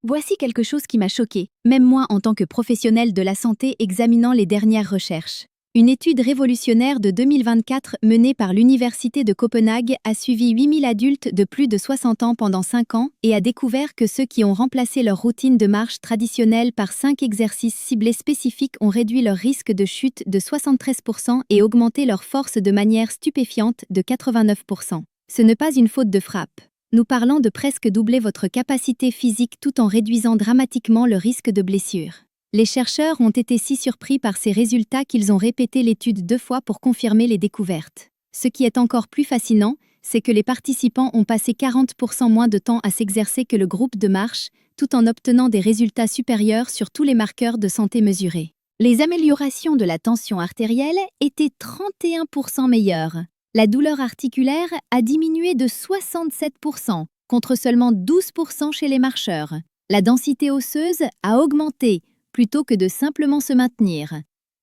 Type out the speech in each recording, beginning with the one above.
Voici quelque chose qui m'a choqué, même moi en tant que professionnel de la santé examinant les dernières recherches. Une étude révolutionnaire de 2024 menée par l'Université de Copenhague a suivi 8000 adultes de plus de 60 ans pendant 5 ans et a découvert que ceux qui ont remplacé leur routine de marche traditionnelle par 5 exercices ciblés spécifiques ont réduit leur risque de chute de 73% et augmenté leur force de manière stupéfiante de 89%. Ce n'est pas une faute de frappe. Nous parlons de presque doubler votre capacité physique tout en réduisant dramatiquement le risque de blessure. Les chercheurs ont été si surpris par ces résultats qu'ils ont répété l'étude 2 fois pour confirmer les découvertes. Ce qui est encore plus fascinant, c'est que les participants ont passé 40% moins de temps à s'exercer que le groupe de marche, tout en obtenant des résultats supérieurs sur tous les marqueurs de santé mesurés. Les améliorations de la tension artérielle étaient 31% meilleures. La douleur articulaire a diminué de 67%, contre seulement 12% chez les marcheurs. La densité osseuse a augmenté, plutôt que de simplement se maintenir.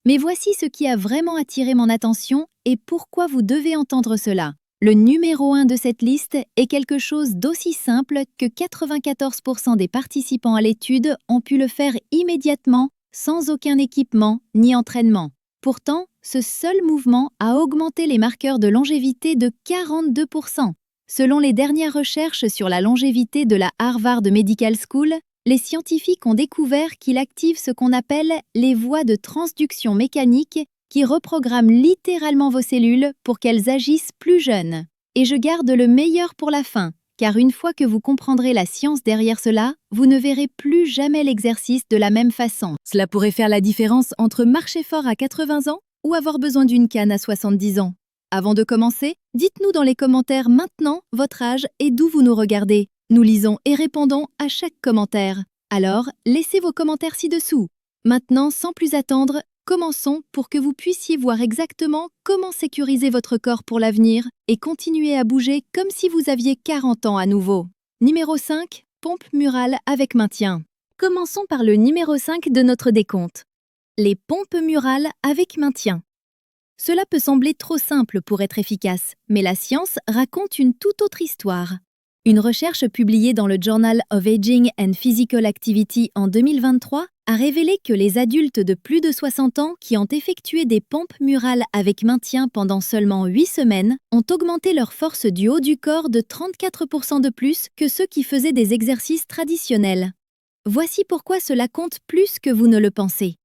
Mais voici ce qui a vraiment attiré mon attention et pourquoi vous devez entendre cela. Le numéro 1 de cette liste est quelque chose d'aussi simple que 94% des participants à l'étude ont pu le faire immédiatement, sans aucun équipement ni entraînement. Pourtant, ce seul mouvement a augmenté les marqueurs de longévité de 42%. Selon les dernières recherches sur la longévité de la Harvard Medical School, les scientifiques ont découvert qu'il active ce qu'on appelle les voies de transduction mécanique qui reprogramment littéralement vos cellules pour qu'elles agissent plus jeunes. Et je garde le meilleur pour la fin, car une fois que vous comprendrez la science derrière cela, vous ne verrez plus jamais l'exercice de la même façon. Cela pourrait faire la différence entre marcher fort à 80 ans ou avoir besoin d'une canne à 70 ans. Avant de commencer, dites-nous dans les commentaires maintenant votre âge et d'où vous nous regardez. Nous lisons et répondons à chaque commentaire. Alors, laissez vos commentaires ci-dessous. Maintenant, sans plus attendre, commençons pour que vous puissiez voir exactement comment sécuriser votre corps pour l'avenir et continuer à bouger comme si vous aviez 40 ans à nouveau. Numéro 5, pompe murale avec maintien. Commençons par le numéro 5 de notre décompte. Les pompes murales avec maintien. Cela peut sembler trop simple pour être efficace, mais la science raconte une toute autre histoire. Une recherche publiée dans le Journal of Aging and Physical Activity en 2023 a révélé que les adultes de plus de 60 ans qui ont effectué des pompes murales avec maintien pendant seulement 8 semaines ont augmenté leur force du haut du corps de 34% de plus que ceux qui faisaient des exercices traditionnels. Voici pourquoi cela compte plus que vous ne le pensez.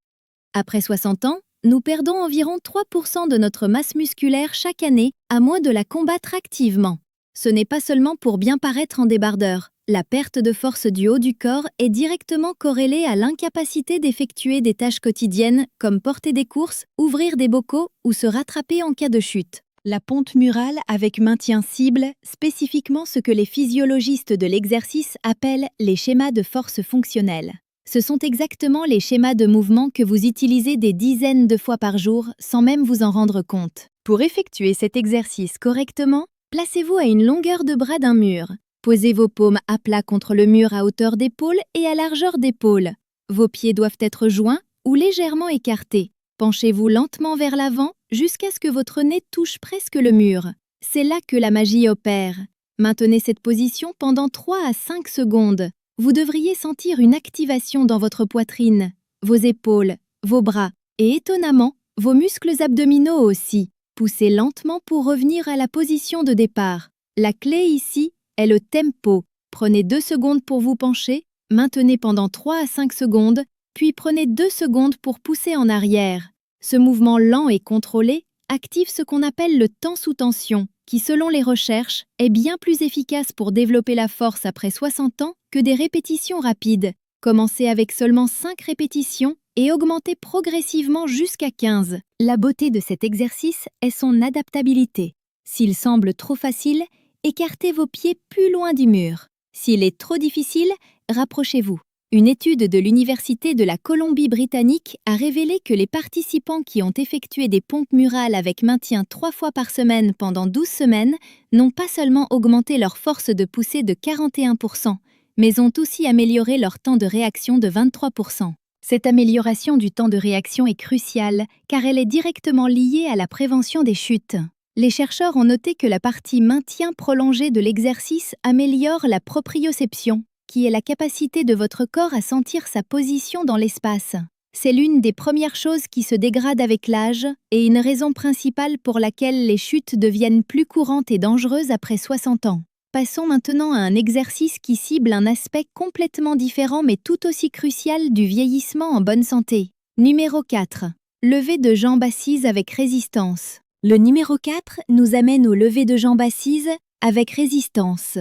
Après 60 ans, nous perdons environ 3% de notre masse musculaire chaque année à moins de la combattre activement. Ce n'est pas seulement pour bien paraître en débardeur. La perte de force du haut du corps est directement corrélée à l'incapacité d'effectuer des tâches quotidiennes comme porter des courses, ouvrir des bocaux ou se rattraper en cas de chute. La pompe murale avec maintien cible, spécifiquement ce que les physiologistes de l'exercice appellent les schémas de force fonctionnelle. Ce sont exactement les schémas de mouvement que vous utilisez des dizaines de fois par jour sans même vous en rendre compte. Pour effectuer cet exercice correctement, placez-vous à une longueur de bras d'un mur. Posez vos paumes à plat contre le mur à hauteur d'épaule et à largeur d'épaule. Vos pieds doivent être joints ou légèrement écartés. Penchez-vous lentement vers l'avant jusqu'à ce que votre nez touche presque le mur. C'est là que la magie opère. Maintenez cette position pendant 3 à 5 secondes. Vous devriez sentir une activation dans votre poitrine, vos épaules, vos bras et étonnamment, vos muscles abdominaux aussi. Poussez lentement pour revenir à la position de départ. La clé ici est le tempo. Prenez 2 secondes pour vous pencher, maintenez pendant 3 à 5 secondes, puis prenez 2 secondes pour pousser en arrière. Ce mouvement lent et contrôlé active ce qu'on appelle le temps sous tension, qui selon les recherches est bien plus efficace pour développer la force après 60 ans que des répétitions rapides. Commencez avec seulement 5 répétitions et augmentez progressivement jusqu'à 15. La beauté de cet exercice est son adaptabilité. S'il semble trop facile, écartez vos pieds plus loin du mur. S'il est trop difficile, rapprochez-vous. Une étude de l'Université de la Colombie-Britannique a révélé que les participants qui ont effectué des pompes murales avec maintien 3 fois par semaine pendant 12 semaines n'ont pas seulement augmenté leur force de poussée de 41%, mais ont aussi amélioré leur temps de réaction de 23%. Cette amélioration du temps de réaction est cruciale car elle est directement liée à la prévention des chutes. Les chercheurs ont noté que la partie maintien prolongé de l'exercice améliore la proprioception, qui est la capacité de votre corps à sentir sa position dans l'espace. C'est l'une des premières choses qui se dégrade avec l'âge et une raison principale pour laquelle les chutes deviennent plus courantes et dangereuses après 60 ans. Passons maintenant à un exercice qui cible un aspect complètement différent mais tout aussi crucial du vieillissement en bonne santé. Numéro 4. Lever de jambes assises avec résistance. Le numéro 4 nous amène au lever de jambes assises avec résistance.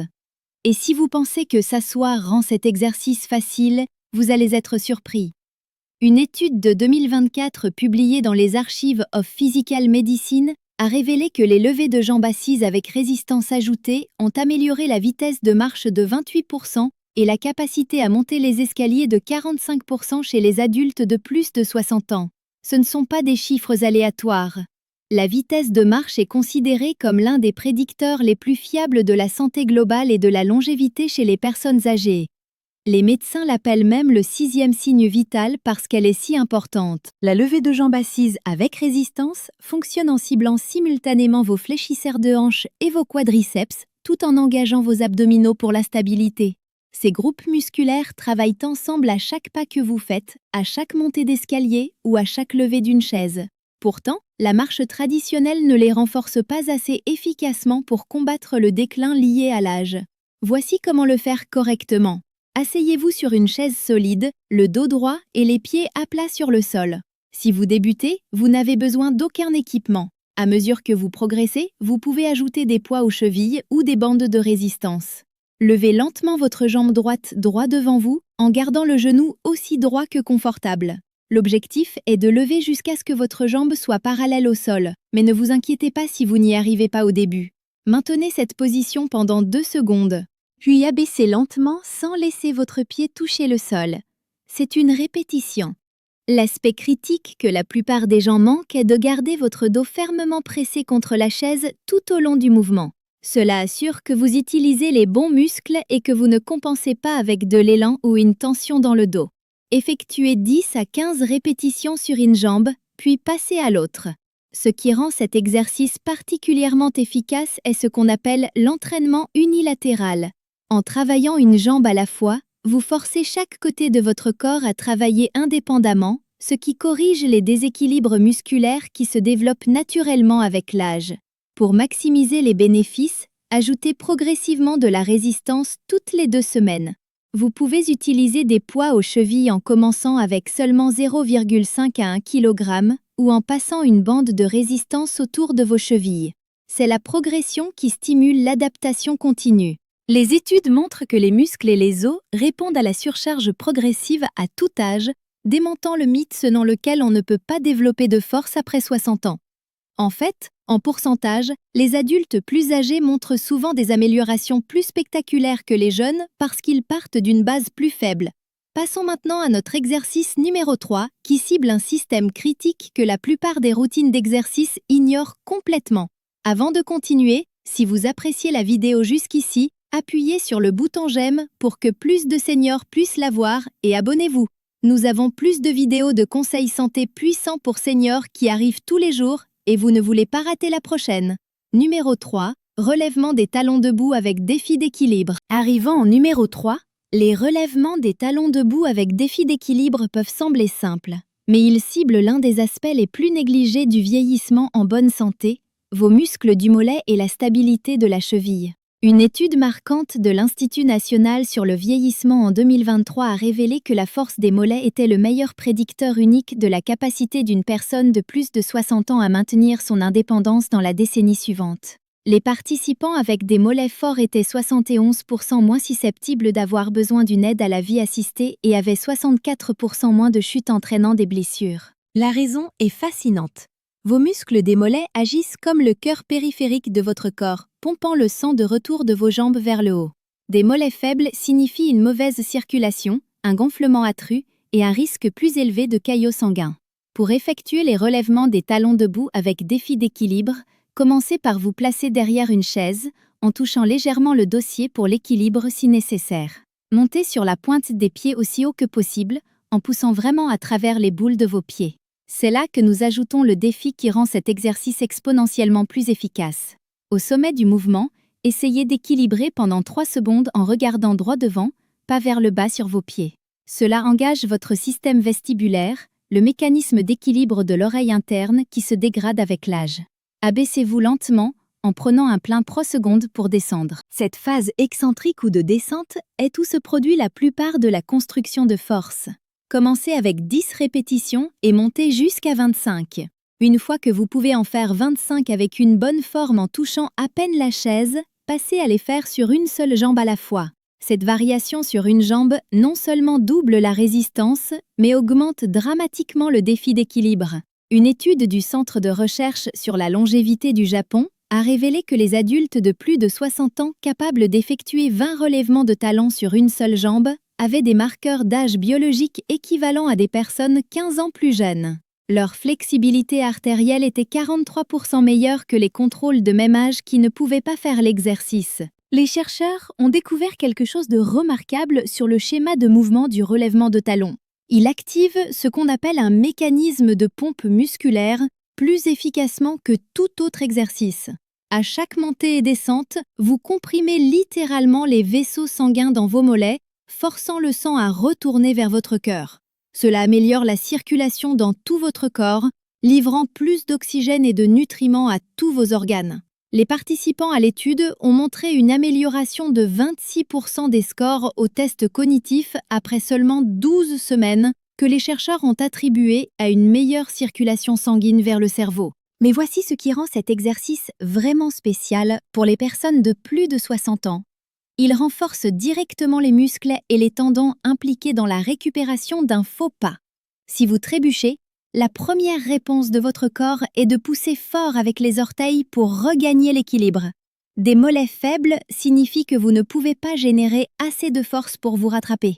Et si vous pensez que s'asseoir rend cet exercice facile, vous allez être surpris. Une étude de 2024 publiée dans les Archives of Physical Medicine a révélé que les levées de jambes assises avec résistance ajoutée ont amélioré la vitesse de marche de 28% et la capacité à monter les escaliers de 45% chez les adultes de plus de 60 ans. Ce ne sont pas des chiffres aléatoires. La vitesse de marche est considérée comme l'un des prédicteurs les plus fiables de la santé globale et de la longévité chez les personnes âgées. Les médecins l'appellent même le 6e signe vital parce qu'elle est si importante. La levée de jambes assises avec résistance fonctionne en ciblant simultanément vos fléchisseurs de hanches et vos quadriceps, tout en engageant vos abdominaux pour la stabilité. Ces groupes musculaires travaillent ensemble à chaque pas que vous faites, à chaque montée d'escalier ou à chaque levée d'une chaise. Pourtant, la marche traditionnelle ne les renforce pas assez efficacement pour combattre le déclin lié à l'âge. Voici comment le faire correctement. Asseyez-vous sur une chaise solide, le dos droit et les pieds à plat sur le sol. Si vous débutez, vous n'avez besoin d'aucun équipement. À mesure que vous progressez, vous pouvez ajouter des poids aux chevilles ou des bandes de résistance. Levez lentement votre jambe droite droit devant vous, en gardant le genou aussi droit que confortable. L'objectif est de lever jusqu'à ce que votre jambe soit parallèle au sol, mais ne vous inquiétez pas si vous n'y arrivez pas au début. Maintenez cette position pendant 2 secondes. Puis abaissez lentement sans laisser votre pied toucher le sol. C'est une répétition. L'aspect critique que la plupart des gens manquent est de garder votre dos fermement pressé contre la chaise tout au long du mouvement. Cela assure que vous utilisez les bons muscles et que vous ne compensez pas avec de l'élan ou une tension dans le dos. Effectuez 10 à 15 répétitions sur une jambe, puis passez à l'autre. Ce qui rend cet exercice particulièrement efficace est ce qu'on appelle l'entraînement unilatéral. En travaillant une jambe à la fois, vous forcez chaque côté de votre corps à travailler indépendamment, ce qui corrige les déséquilibres musculaires qui se développent naturellement avec l'âge. Pour maximiser les bénéfices, ajoutez progressivement de la résistance toutes les 2 semaines. Vous pouvez utiliser des poids aux chevilles en commençant avec seulement 0,5 à 1 kg ou en passant une bande de résistance autour de vos chevilles. C'est la progression qui stimule l'adaptation continue. Les études montrent que les muscles et les os répondent à la surcharge progressive à tout âge, démentant le mythe selon lequel on ne peut pas développer de force après 60 ans. En fait, en pourcentage, les adultes plus âgés montrent souvent des améliorations plus spectaculaires que les jeunes parce qu'ils partent d'une base plus faible. Passons maintenant à notre exercice numéro 3, qui cible un système critique que la plupart des routines d'exercice ignorent complètement. Avant de continuer, si vous appréciez la vidéo jusqu'ici, appuyez sur le bouton j'aime pour que plus de seniors puissent la voir et abonnez-vous. Nous avons plus de vidéos de conseils santé puissants pour seniors qui arrivent tous les jours et vous ne voulez pas rater la prochaine. Numéro 3, relèvement des talons debout avec défi d'équilibre. Arrivant en numéro 3, les relèvements des talons debout avec défi d'équilibre peuvent sembler simples, mais ils ciblent l'un des aspects les plus négligés du vieillissement en bonne santé, vos muscles du mollet et la stabilité de la cheville. Une étude marquante de l'Institut national sur le vieillissement en 2023 a révélé que la force des mollets était le meilleur prédicteur unique de la capacité d'une personne de plus de 60 ans à maintenir son indépendance dans la décennie suivante. Les participants avec des mollets forts étaient 71% moins susceptibles d'avoir besoin d'une aide à la vie assistée et avaient 64% moins de chutes entraînant des blessures. La raison est fascinante. Vos muscles des mollets agissent comme le cœur périphérique de votre corps, pompant le sang de retour de vos jambes vers le haut. Des mollets faibles signifient une mauvaise circulation, un gonflement accru et un risque plus élevé de caillots sanguins. Pour effectuer les relèvements des talons debout avec défi d'équilibre, commencez par vous placer derrière une chaise, en touchant légèrement le dossier pour l'équilibre si nécessaire. Montez sur la pointe des pieds aussi haut que possible, en poussant vraiment à travers les boules de vos pieds. C'est là que nous ajoutons le défi qui rend cet exercice exponentiellement plus efficace. Au sommet du mouvement, essayez d'équilibrer pendant 3 secondes en regardant droit devant, pas vers le bas sur vos pieds. Cela engage votre système vestibulaire, le mécanisme d'équilibre de l'oreille interne qui se dégrade avec l'âge. Abaissez-vous lentement, en prenant un plein pro-seconde pour descendre. Cette phase excentrique ou de descente est où se produit la plupart de la construction de force. Commencez avec 10 répétitions et montez jusqu'à 25. Une fois que vous pouvez en faire 25 avec une bonne forme en touchant à peine la chaise, passez à les faire sur une seule jambe à la fois. Cette variation sur une jambe non seulement double la résistance, mais augmente dramatiquement le défi d'équilibre. Une étude du Centre de recherche sur la longévité du Japon a révélé que les adultes de plus de 60 ans capables d'effectuer 20 relèvements de talons sur une seule jambe avaient des marqueurs d'âge biologique équivalents à des personnes 15 ans plus jeunes. Leur flexibilité artérielle était 43% meilleure que les contrôles de même âge qui ne pouvaient pas faire l'exercice. Les chercheurs ont découvert quelque chose de remarquable sur le schéma de mouvement du relèvement de talons. Il active ce qu'on appelle un mécanisme de pompe musculaire plus efficacement que tout autre exercice. À chaque montée et descente, vous comprimez littéralement les vaisseaux sanguins dans vos mollets, forçant le sang à retourner vers votre cœur. Cela améliore la circulation dans tout votre corps, livrant plus d'oxygène et de nutriments à tous vos organes. Les participants à l'étude ont montré une amélioration de 26% des scores au test cognitif après seulement 12 semaines que les chercheurs ont attribué à une meilleure circulation sanguine vers le cerveau. Mais voici ce qui rend cet exercice vraiment spécial pour les personnes de plus de 60 ans. Il renforce directement les muscles et les tendons impliqués dans la récupération d'un faux pas. Si vous trébuchez, la première réponse de votre corps est de pousser fort avec les orteils pour regagner l'équilibre. Des mollets faibles signifient que vous ne pouvez pas générer assez de force pour vous rattraper.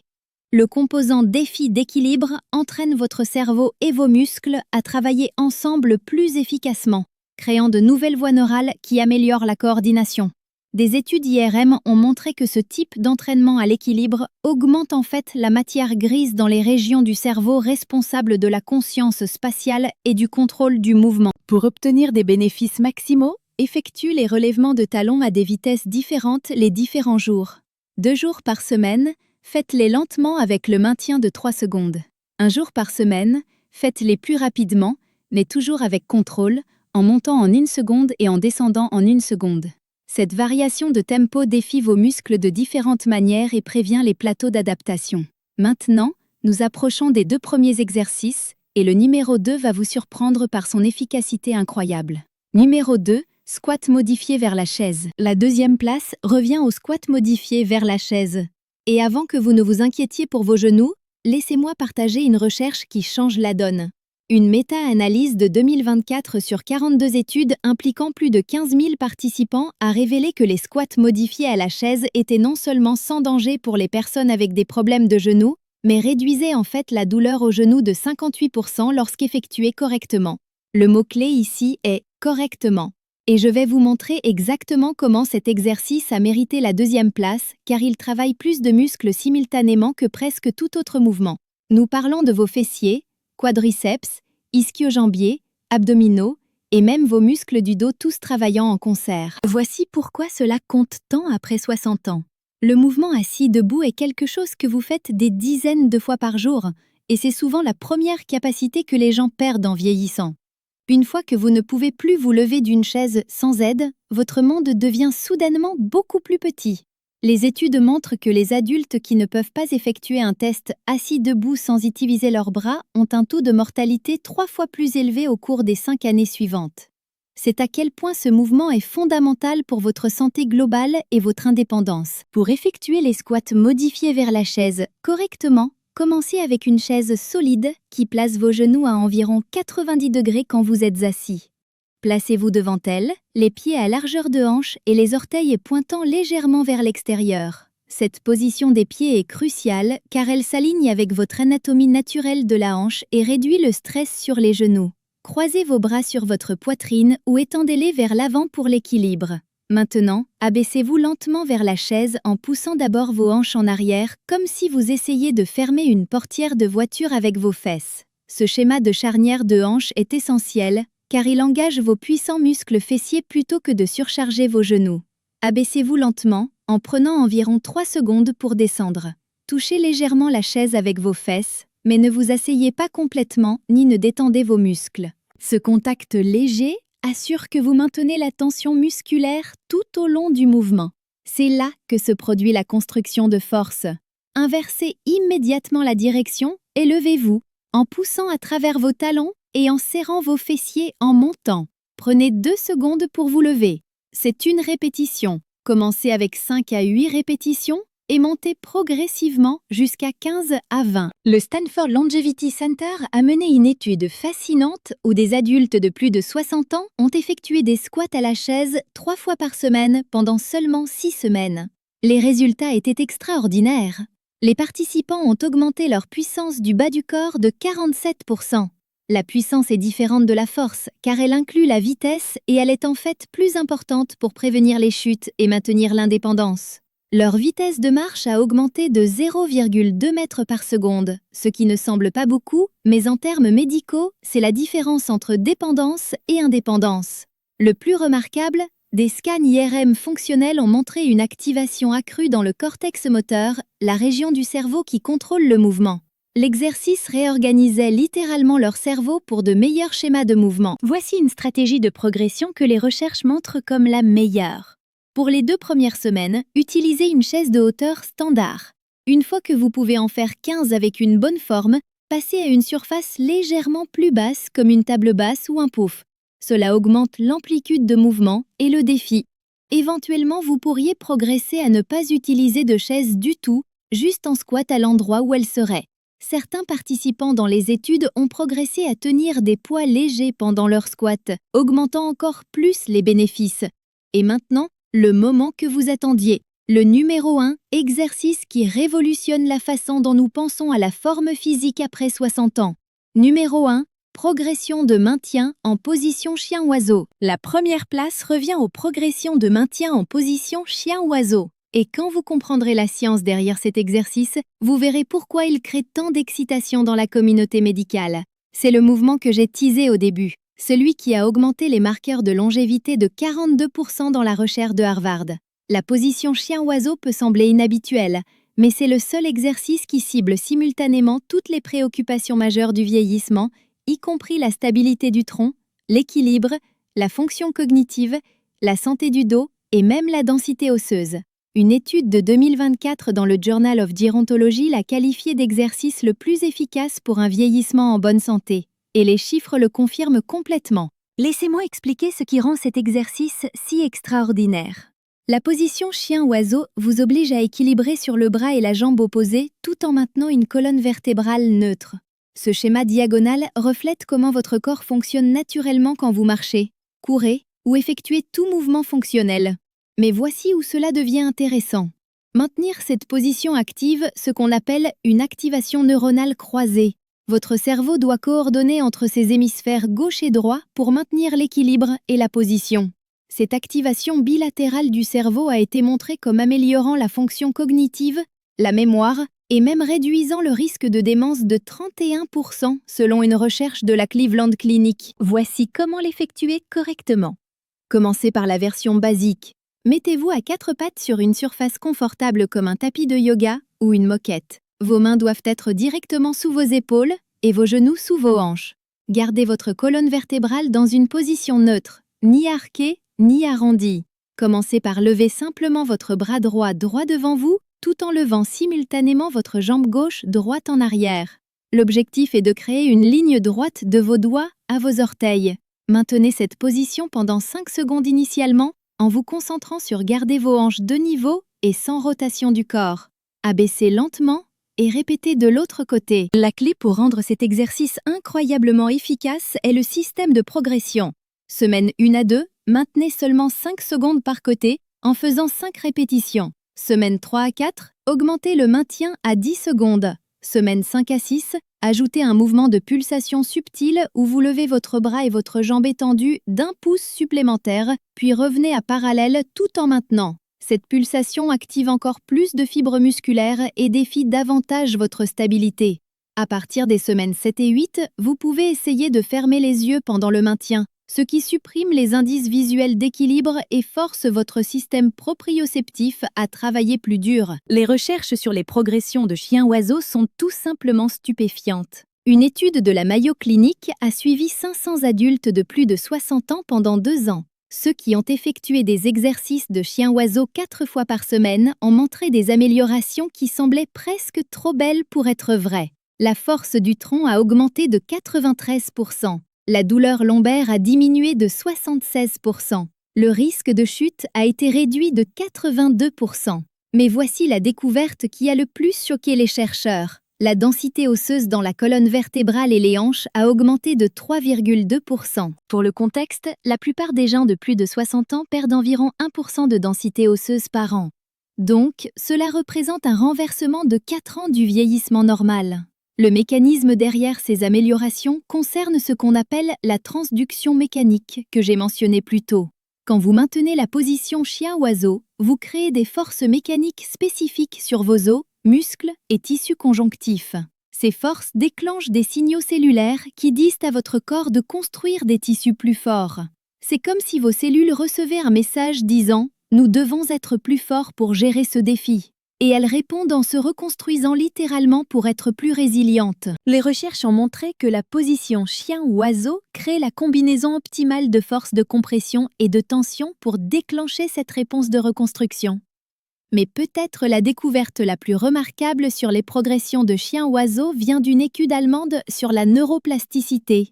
Le composant défi d'équilibre entraîne votre cerveau et vos muscles à travailler ensemble plus efficacement, créant de nouvelles voies neurales qui améliorent la coordination. Des études IRM ont montré que ce type d'entraînement à l'équilibre augmente en fait la matière grise dans les régions du cerveau responsables de la conscience spatiale et du contrôle du mouvement. Pour obtenir des bénéfices maximaux, effectue les relèvements de talons à des vitesses différentes les différents jours. 2 jours par semaine, faites-les lentement avec le maintien de 3 secondes. 1 jour par semaine, faites-les plus rapidement, mais toujours avec contrôle, en montant en 1 seconde et en descendant en 1 seconde. Cette variation de tempo défie vos muscles de différentes manières et prévient les plateaux d'adaptation. Maintenant, nous approchons des 2 premiers exercices et le numéro 2 va vous surprendre par son efficacité incroyable. Numéro 2, squat modifié vers la chaise. La 2e place revient au squat modifié vers la chaise. Et avant que vous ne vous inquiétiez pour vos genoux, laissez-moi partager une recherche qui change la donne. Une méta-analyse de 2024 sur 42 études impliquant plus de 15 000 participants a révélé que les squats modifiés à la chaise étaient non seulement sans danger pour les personnes avec des problèmes de genoux, mais réduisaient en fait la douleur au genou de 58% lorsqu'effectués correctement. Le mot-clé ici est « correctement ». Et je vais vous montrer exactement comment cet exercice a mérité la 2e place, car il travaille plus de muscles simultanément que presque tout autre mouvement. Nous parlons de vos fessiers, quadriceps, ischio-jambiers, abdominaux et même vos muscles du dos tous travaillant en concert. Voici pourquoi cela compte tant après 60 ans. Le mouvement assis debout est quelque chose que vous faites des dizaines de fois par jour et c'est souvent la première capacité que les gens perdent en vieillissant. Une fois que vous ne pouvez plus vous lever d'une chaise sans aide, votre monde devient soudainement beaucoup plus petit. Les études montrent que les adultes qui ne peuvent pas effectuer un test assis debout sans utiliser leurs bras ont un taux de mortalité 3 fois plus élevé au cours des 5 années suivantes. C'est à quel point ce mouvement est fondamental pour votre santé globale et votre indépendance. Pour effectuer les squats modifiés vers la chaise correctement, commencez avec une chaise solide qui place vos genoux à environ 90 degrés quand vous êtes assis. Placez-vous devant elle, les pieds à largeur de hanche et les orteils pointant légèrement vers l'extérieur. Cette position des pieds est cruciale car elle s'aligne avec votre anatomie naturelle de la hanche et réduit le stress sur les genoux. Croisez vos bras sur votre poitrine ou étendez-les vers l'avant pour l'équilibre. Maintenant, abaissez-vous lentement vers la chaise en poussant d'abord vos hanches en arrière comme si vous essayiez de fermer une portière de voiture avec vos fesses. Ce schéma de charnière de hanche est essentiel car il engage vos puissants muscles fessiers plutôt que de surcharger vos genoux. Abaissez-vous lentement, en prenant environ 3 secondes pour descendre. Touchez légèrement la chaise avec vos fesses, mais ne vous asseyez pas complètement ni ne détendez vos muscles. Ce contact léger assure que vous maintenez la tension musculaire tout au long du mouvement. C'est là que se produit la construction de force. Inversez immédiatement la direction et levez-vous en poussant à travers vos talons et en serrant vos fessiers en montant. Prenez 2 secondes pour vous lever. C'est une répétition. Commencez avec 5 à 8 répétitions et montez progressivement jusqu'à 15 à 20. Le Stanford Longevity Center a mené une étude fascinante où des adultes de plus de 60 ans ont effectué des squats à la chaise 3 fois par semaine pendant seulement 6 semaines. Les résultats étaient extraordinaires. Les participants ont augmenté leur puissance du bas du corps de 47%. La puissance est différente de la force car elle inclut la vitesse et elle est en fait plus importante pour prévenir les chutes et maintenir l'indépendance. Leur vitesse de marche a augmenté de 0,2 mètres par seconde, ce qui ne semble pas beaucoup, mais en termes médicaux, c'est la différence entre dépendance et indépendance. Le plus remarquable, des scans IRM fonctionnels ont montré une activation accrue dans le cortex moteur, la région du cerveau qui contrôle le mouvement. L'exercice réorganisait littéralement leur cerveau pour de meilleurs schémas de mouvement. Voici une stratégie de progression que les recherches montrent comme la meilleure. Pour les 2 premières semaines, utilisez une chaise de hauteur standard. Une fois que vous pouvez en faire 15 avec une bonne forme, passez à une surface légèrement plus basse comme une table basse ou un pouf. Cela augmente l'amplitude de mouvement et le défi. Éventuellement, vous pourriez progresser à ne pas utiliser de chaise du tout, juste en squat à l'endroit où elle serait. Certains participants dans les études ont progressé à tenir des poids légers pendant leur squat, augmentant encore plus les bénéfices. Et maintenant, le moment que vous attendiez. Le numéro 1, exercice qui révolutionne la façon dont nous pensons à la forme physique après 60 ans. Numéro 1, progression de maintien en position chien-oiseau. La première place revient aux progressions de maintien en position chien-oiseau. Et quand vous comprendrez la science derrière cet exercice, vous verrez pourquoi il crée tant d'excitation dans la communauté médicale. C'est le mouvement que j'ai teasé au début. Celui qui a augmenté les marqueurs de longévité de 42% dans la recherche de Harvard. La position chien-oiseau peut sembler inhabituelle, mais c'est le seul exercice qui cible simultanément toutes les préoccupations majeures du vieillissement, y compris la stabilité du tronc, l'équilibre, la fonction cognitive, la santé du dos et même la densité osseuse. Une étude de 2024 dans le Journal of Gerontology l'a qualifié d'exercice le plus efficace pour un vieillissement en bonne santé. Et les chiffres le confirment complètement. Laissez-moi expliquer ce qui rend cet exercice si extraordinaire. La position chien-oiseau vous oblige à équilibrer sur le bras et la jambe opposée tout en maintenant une colonne vertébrale neutre. Ce schéma diagonal reflète comment votre corps fonctionne naturellement quand vous marchez, courez ou effectuez tout mouvement fonctionnel. Mais voici où cela devient intéressant. Maintenir cette position active, ce qu'on appelle une activation neuronale croisée. Votre cerveau doit coordonner entre ses hémisphères gauche et droit pour maintenir l'équilibre et la position. Cette activation bilatérale du cerveau a été montrée comme améliorant la fonction cognitive, la mémoire et même réduisant le risque de démence de 31% selon une recherche de la Cleveland Clinic. Voici comment l'effectuer correctement. Commencez par la version basique. Mettez-vous à 4 pattes sur une surface confortable comme un tapis de yoga ou une moquette. Vos mains doivent être directement sous vos épaules et vos genoux sous vos hanches. Gardez votre colonne vertébrale dans une position neutre, ni arquée, ni arrondie. Commencez par lever simplement votre bras droit devant vous, tout en levant simultanément votre jambe gauche droite en arrière. L'objectif est de créer une ligne droite de vos doigts à vos orteils. Maintenez cette position pendant 5 secondes initialement, en vous concentrant sur garder vos hanches de niveau et sans rotation du corps. Abaissez lentement et répétez de l'autre côté. La clé pour rendre cet exercice incroyablement efficace est le système de progression. Semaine 1 à 2, maintenez seulement 5 secondes par côté en faisant 5 répétitions. Semaine 3 à 4, augmentez le maintien à 10 secondes. Semaine 5 à 6, ajoutez un mouvement de pulsation subtil où vous levez votre bras et votre jambe étendue d'1 pouce supplémentaire, puis revenez à parallèle tout en maintenant. Cette pulsation active encore plus de fibres musculaires et défie davantage votre stabilité. À partir des semaines 7 et 8, vous pouvez essayer de fermer les yeux pendant le maintien. ce qui supprime les indices visuels d'équilibre et force votre système proprioceptif à travailler plus dur. Les recherches sur les progressions de chiens-oiseaux sont tout simplement stupéfiantes. Une étude de la Mayo Clinic a suivi 500 adultes de plus de 60 ans pendant 2 ans. Ceux qui ont effectué des exercices de chien-oiseau 4 fois par semaine ont montré des améliorations qui semblaient presque trop belles pour être vraies. La force du tronc a augmenté de 93%. La douleur lombaire a diminué de 76%. Le risque de chute a été réduit de 82%. Mais voici la découverte qui a le plus choqué les chercheurs. La densité osseuse dans la colonne vertébrale et les hanches a augmenté de 3,2%. Pour le contexte, la plupart des gens de plus de 60 ans perdent environ 1% de densité osseuse par an. Donc, cela représente un renversement de 4 ans du vieillissement normal. Le mécanisme derrière ces améliorations concerne ce qu'on appelle la transduction mécanique que j'ai mentionné plus tôt. Quand vous maintenez la position chien-oiseau, vous créez des forces mécaniques spécifiques sur vos os, muscles et tissus conjonctifs. Ces forces déclenchent des signaux cellulaires qui disent à votre corps de construire des tissus plus forts. C'est comme si vos cellules recevaient un message disant « Nous devons être plus forts pour gérer ce défi ». Et elles répondent en se reconstruisant littéralement pour être plus résilientes. Les recherches ont montré que la position chien ou oiseau crée la combinaison optimale de force de compression et de tension pour déclencher cette réponse de reconstruction. Mais peut-être la découverte la plus remarquable sur les progressions de chiens-oiseaux vient d'une étude allemande sur la neuroplasticité.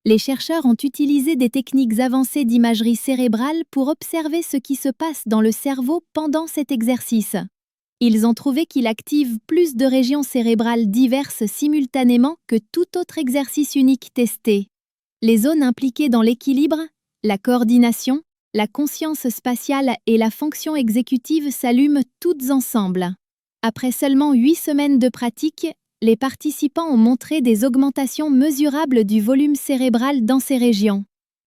Les chercheurs ont utilisé des techniques avancées d'imagerie cérébrale pour observer ce qui se passe dans le cerveau pendant cet exercice. Ils ont trouvé qu'il active plus de régions cérébrales diverses simultanément que tout autre exercice unique testé. Les zones impliquées dans l'équilibre, la coordination, la conscience spatiale et la fonction exécutive s'allument toutes ensemble. Après seulement 8 semaines de pratique, les participants ont montré des augmentations mesurables du volume cérébral dans ces régions.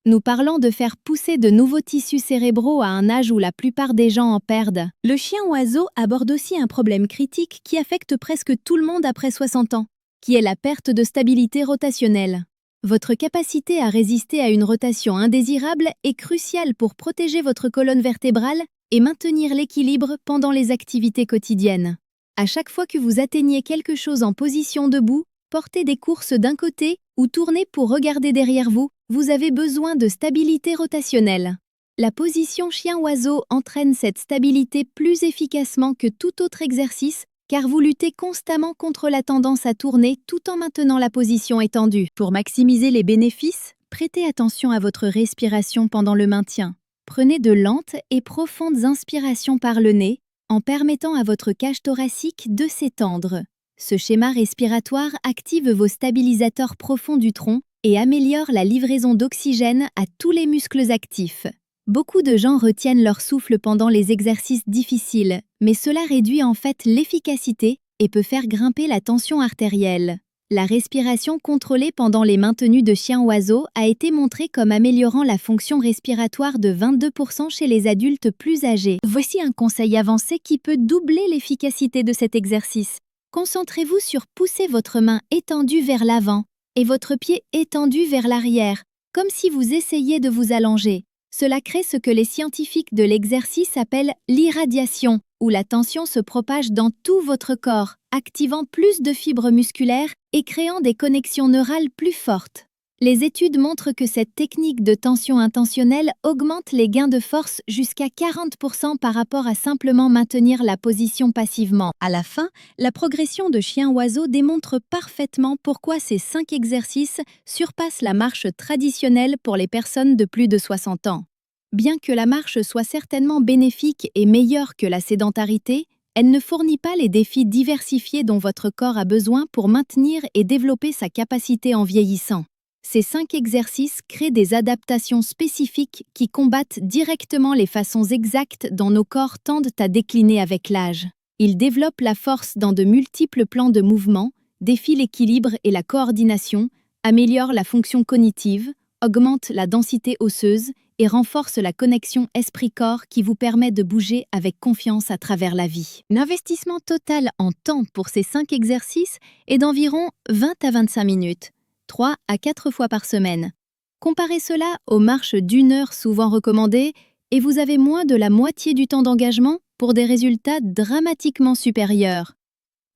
Nous parlons de faire pousser de nouveaux tissus cérébraux à un âge où la plupart des gens en perdent. Le chien-oiseau aborde aussi un problème critique qui affecte presque tout le monde après 60 ans, qui est la perte de stabilité rotationnelle. Votre capacité à résister à une rotation indésirable est cruciale pour protéger votre colonne vertébrale et maintenir l'équilibre pendant les activités quotidiennes. À chaque fois que vous atteignez quelque chose en position debout, portez des courses d'un côté ou tournez pour regarder derrière vous, vous avez besoin de stabilité rotationnelle. La position chien-oiseau entraîne cette stabilité plus efficacement que tout autre exercice car vous luttez constamment contre la tendance à tourner tout en maintenant la position étendue. Pour maximiser les bénéfices, prêtez attention à votre respiration pendant le maintien. Prenez de lentes et profondes inspirations par le nez en permettant à votre cage thoracique de s'étendre. Ce schéma respiratoire active vos stabilisateurs profonds du tronc et améliore la livraison d'oxygène à tous les muscles actifs. Beaucoup de gens retiennent leur souffle pendant les exercices difficiles, mais cela réduit en fait l'efficacité et peut faire grimper la tension artérielle. La respiration contrôlée pendant les maintenues de chiens-oiseaux a été montrée comme améliorant la fonction respiratoire de 22% chez les adultes plus âgés. Voici un conseil avancé qui peut doubler l'efficacité de cet exercice. Concentrez-vous sur pousser votre main étendue vers l'avant et votre pied étendu vers l'arrière, comme si vous essayiez de vous allonger. Cela crée ce que les scientifiques de l'exercice appellent l'irradiation, où la tension se propage dans tout votre corps, activant plus de fibres musculaires et créant des connexions neurales plus fortes. Les études montrent que cette technique de tension intentionnelle augmente les gains de force jusqu'à 40% par rapport à simplement maintenir la position passivement. À la fin, la progression de chien-oiseau démontre parfaitement pourquoi ces 5 exercices surpassent la marche traditionnelle pour les personnes de plus de 60 ans. Bien que la marche soit certainement bénéfique et meilleure que la sédentarité, elle ne fournit pas les défis diversifiés dont votre corps a besoin pour maintenir et développer sa capacité en vieillissant. Ces 5 exercices créent des adaptations spécifiques qui combattent directement les façons exactes dont nos corps tendent à décliner avec l'âge. Ils développent la force dans de multiples plans de mouvement, défient l'équilibre et la coordination, améliorent la fonction cognitive, augmentent la densité osseuse et renforcent la connexion esprit-corps qui vous permet de bouger avec confiance à travers la vie. L'investissement total en temps pour ces 5 exercices est d'environ 20 à 25 minutes. 3 à 4 fois par semaine. Comparez cela aux marches d'1 heure souvent recommandées et vous avez moins de la moitié du temps d'engagement pour des résultats dramatiquement supérieurs.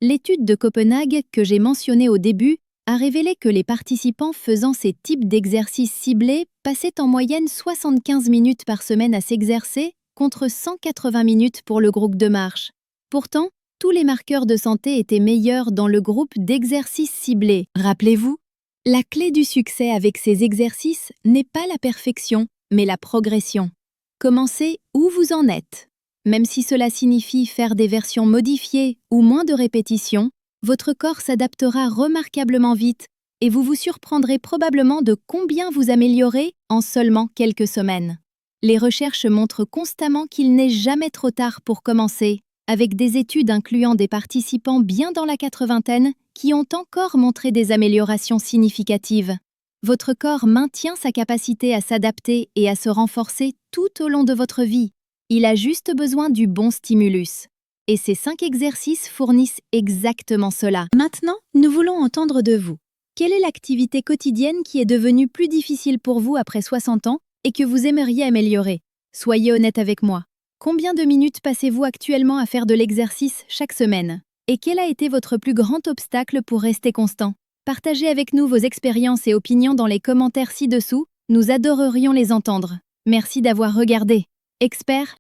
L'étude de Copenhague que j'ai mentionnée au début a révélé que les participants faisant ces types d'exercices ciblés passaient en moyenne 75 minutes par semaine à s'exercer contre 180 minutes pour le groupe de marche. Pourtant, tous les marqueurs de santé étaient meilleurs dans le groupe d'exercices ciblés. Rappelez-vous, la clé du succès avec ces exercices n'est pas la perfection, mais la progression. Commencez où vous en êtes. Même si cela signifie faire des versions modifiées ou moins de répétitions, votre corps s'adaptera remarquablement vite et vous vous surprendrez probablement de combien vous améliorez en seulement quelques semaines. Les recherches montrent constamment qu'il n'est jamais trop tard pour commencer, avec des études incluant des participants bien dans la 80aine qui ont encore montré des améliorations significatives. Votre corps maintient sa capacité à s'adapter et à se renforcer tout au long de votre vie. Il a juste besoin du bon stimulus. Et ces 5 exercices fournissent exactement cela. Maintenant, nous voulons entendre de vous. Quelle est l'activité quotidienne qui est devenue plus difficile pour vous après 60 ans et que vous aimeriez améliorer? Soyez honnête avec moi. Combien de minutes passez-vous actuellement à faire de l'exercice chaque semaine? Et quel a été votre plus grand obstacle pour rester constant? Partagez avec nous vos expériences et opinions dans les commentaires ci-dessous. Nous adorerions les entendre. Merci d'avoir regardé. Expert,